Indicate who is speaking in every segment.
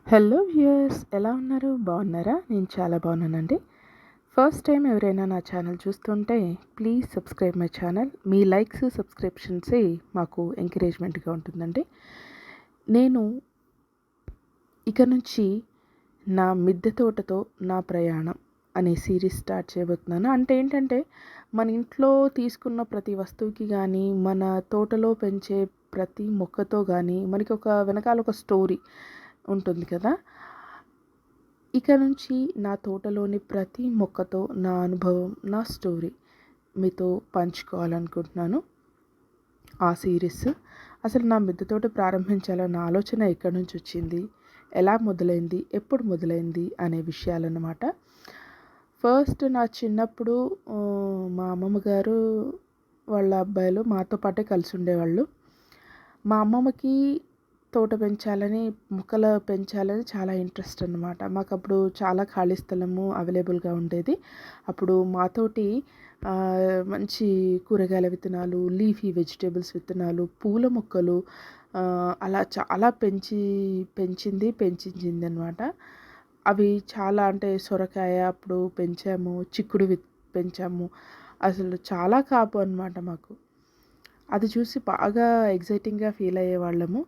Speaker 1: Hello viewers, ఎలా ఉన్నారు? బాగున్నారా? నేను చాలా బాగున్నానండి. ఫస్ట్ టైం ఎవరైనా నా ఛానల్ చూస్తుంటే ప్లీజ్ సబ్స్క్రైబ్ మై ఛానల్. మీ లైక్స్, సబ్స్క్రిప్షన్సే మాకు ఎంకరేజ్మెంట్గా ఉంటుందండి. నేను ఇక నుంచి నా మిద్దె తోటతో నా ప్రయాణం అనే సిరీస్ స్టార్ట్ చేయబోతున్నాను. అంటే ఏంటంటే, మన ఇంట్లో తీసుకున్న ప్రతి వస్తువుకి కానీ, మన తోటలో పెంచే ప్రతి మొక్కతో కానీ మనకి వెనకాల ఒక స్టోరీ ఉంటుంది కదా. ఇక నుంచి నా తోటలోని ప్రతి మొక్కతో నా అనుభవం, నా స్టోరీ మీతో పంచుకోవాలనుకుంటున్నాను. ఆ సిరీస్ అసలు నా మిద్దె తోట ప్రారంభించాలన్న ఆలోచన ఎక్కడి నుంచి వచ్చింది, ఎలా మొదలైంది, ఎప్పుడు మొదలైంది అనే విషయాలన్నమాట. ఫస్ట్ నా చిన్నప్పుడు మా అమ్మమ్మ గారు వాళ్ళ అబ్బాయిలు మాతో పాటే కలిసి ఉండేవాళ్ళు. మా అమ్మమ్మకి తోట పెంచాలని, మొక్కలు పెంచాలని చాలా ఇంట్రెస్ట్ అన్నమాట. మాకు అప్పుడు చాలా ఖాళీ స్థలము అవైలబుల్గా ఉండేది. అప్పుడు మాతోటి మంచి కూరగాయల విత్తనాలు, లీఫీ వెజిటేబుల్స్ విత్తనాలు, పూల మొక్కలు అలా చాలా పెంచింది అనమాట. అవి చాలా, అంటే సొరకాయ అప్పుడు పెంచాము, చిక్కుడు పెంచాము. అసలు చాలా కాపు అనమాట మాకు. అది చూసి బాగా ఎగ్జైటింగ్గా ఫీల్ అయ్యేవాళ్ళము.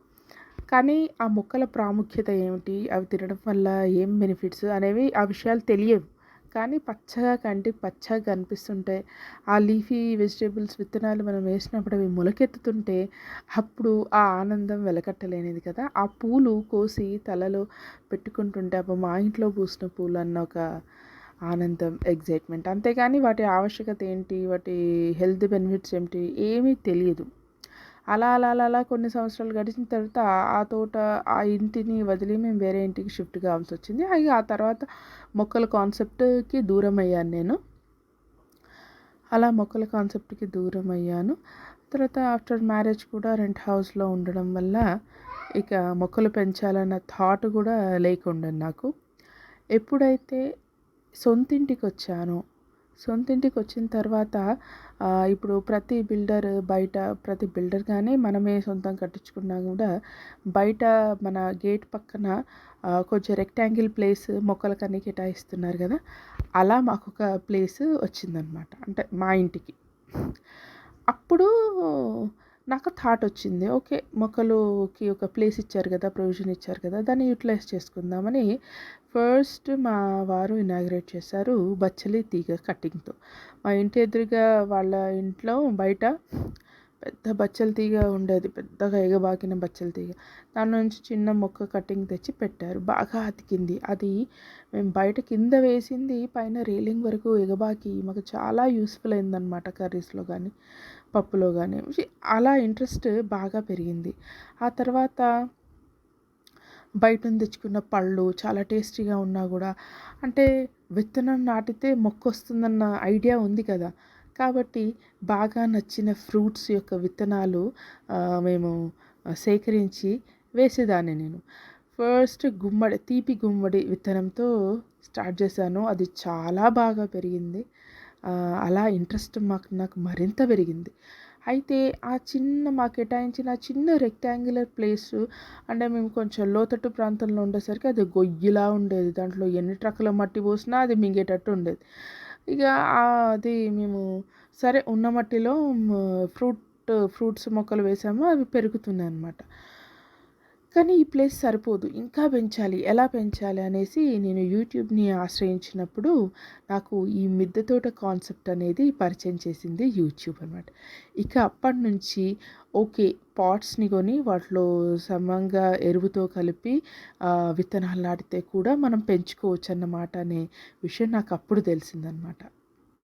Speaker 1: కానీ ఆ మొక్కల ప్రాముఖ్యత ఏమిటి, అవి తినడం వల్ల ఏం బెనిఫిట్స్ అనేవి ఆ విషయాలు తెలియవు. కానీ కంటికి పచ్చగా కనిపిస్తుంటే, ఆ లీఫీ వెజిటేబుల్స్ విత్తనాలు మనం వేసినప్పుడు అవి మొలకెత్తుతుంటే అప్పుడు ఆ ఆనందం వెలకట్టలేనిది కదా. ఆ పూలు కోసి తలలో పెట్టుకుంటుంటే అప్పుడు మా ఇంట్లో పూసిన పూలు అన్న ఒక ఆనందం, ఎగ్జైట్మెంట్. అంతేగాని వాటి ఆవశ్యకత ఏంటి, వాటి హెల్త్ బెనిఫిట్స్ ఏమిటి ఏమీ తెలియదు. అలా అలా అలా అలా కొన్ని సంవత్సరాలు గడిచిన తర్వాత ఆ తోట, ఆ ఇంటిని వదిలి మేము వేరే ఇంటికి షిఫ్ట్ కావాల్సి వచ్చింది. ఆ తర్వాత మొక్కల కాన్సెప్ట్కి దూరం అయ్యాను నేను. అలా మొక్కల కాన్సెప్ట్కి దూరం అయ్యాను. తర్వాత ఆఫ్టర్ మ్యారేజ్ కూడా రెంట్ హౌస్లో ఉండడం వల్ల ఇక మొక్కలు పెంచాలన్న థాట్ కూడా లేకుండే నాకు. ఎప్పుడైతే సొంతింటికి వచ్చిన తర్వాత ఇప్పుడు ప్రతి బిల్డర్ కానీ మనమే సొంతం కట్టించుకున్నా కూడా బయట మన గేట్ పక్కన కొంచెం రెక్టాంగిల్ ప్లేస్ మొక్కలకన్నీ కేటాయిస్తున్నారు కదా. అలా మాకు ఒక ప్లేస్ వచ్చిందనమాట, అంటే మా ఇంటికి. అప్పుడు నాకు థాట్ వచ్చింది, ఓకే మొక్కలుకి ఒక ప్లేస్ ఇచ్చారు కదా, ప్రొవిజన్ ఇచ్చారు కదా, దాన్ని యూటిలైజ్ చేసుకుందామని ఫస్ట్ మా వారు ఇనాగ్రేట్ చేశారు బచ్చలి తీగ కటింగ్తో. మా ఇంటి ఎదురుగా వాళ్ళ ఇంట్లో బయట పెద్ద బచ్చల తీగ ఉండేది, పెద్దగా ఎగబాకిన బచ్చల తీగ. దాని నుంచి చిన్న మొక్క కటింగ్ తెచ్చి పెట్టారు, బాగా అతికింది. అది మేము బయట కింద వేసింది పైన రేలింగ్ వరకు ఎగబాకి మాకు చాలా యూస్ఫుల్ అయిందనమాట. కర్రీస్లో కానీ పప్పులో కానీ అలా ఇంట్రెస్ట్ బాగా పెరిగింది. ఆ తర్వాత బయట నుంచి తెచ్చుకున్న పళ్ళు చాలా టేస్టీగా ఉన్నా కూడా, అంటే విత్తనం నాటితే మొక్క వస్తుందన్న ఐడియా ఉంది కదా, కాబట్టి బాగా నచ్చిన ఫ్రూట్స్ యొక్క విత్తనాలు మేము సేకరించి వేసేదాన్ని నేను. ఫస్ట్ తీపి గుమ్మడి విత్తనంతో స్టార్ట్ చేశాను. అది చాలా బాగా పెరిగింది. అలా ఇంట్రెస్ట్ నాకు మరింత పెరిగింది. అయితే మాకు కేటాయించిన చిన్న రెక్టాంగులర్ ప్లేసు, అంటే మేము కొంచెం లోతట్టు ప్రాంతంలో ఉండేసరికి అది గొయ్యిలా ఉండేది. దాంట్లో ఎన్ని ట్రక్కుల మట్టి పోసినా అది మింగేటట్టు ఉండేది. ఇక అది మేము సరే ఉన్న మట్టిలో ఫ్రూట్స్ మొక్కలు వేసాము, అవి పెరుగుతున్నాయి అన్నమాట. కానీ ఈ ప్లేస్ సరిపోదు, ఇంకా పెంచాలి, ఎలా పెంచాలి అనేసి నేను యూట్యూబ్ని ఆశ్రయించినప్పుడు నాకు ఈ మిద్దె తోట కాన్సెప్ట్ అనేది పరిచయం చేసింది యూట్యూబ్ అనమాట. ఇక అప్పటి నుంచి ఓకే, పాట్స్ని కొని వాటిలో సమంగా ఎరువుతో కలిపి విత్తనాలు నాటితే కూడా మనం పెంచుకోవచ్చు అన్నమాట అనే విషయం నాకు అప్పుడు తెలిసిందనమాట.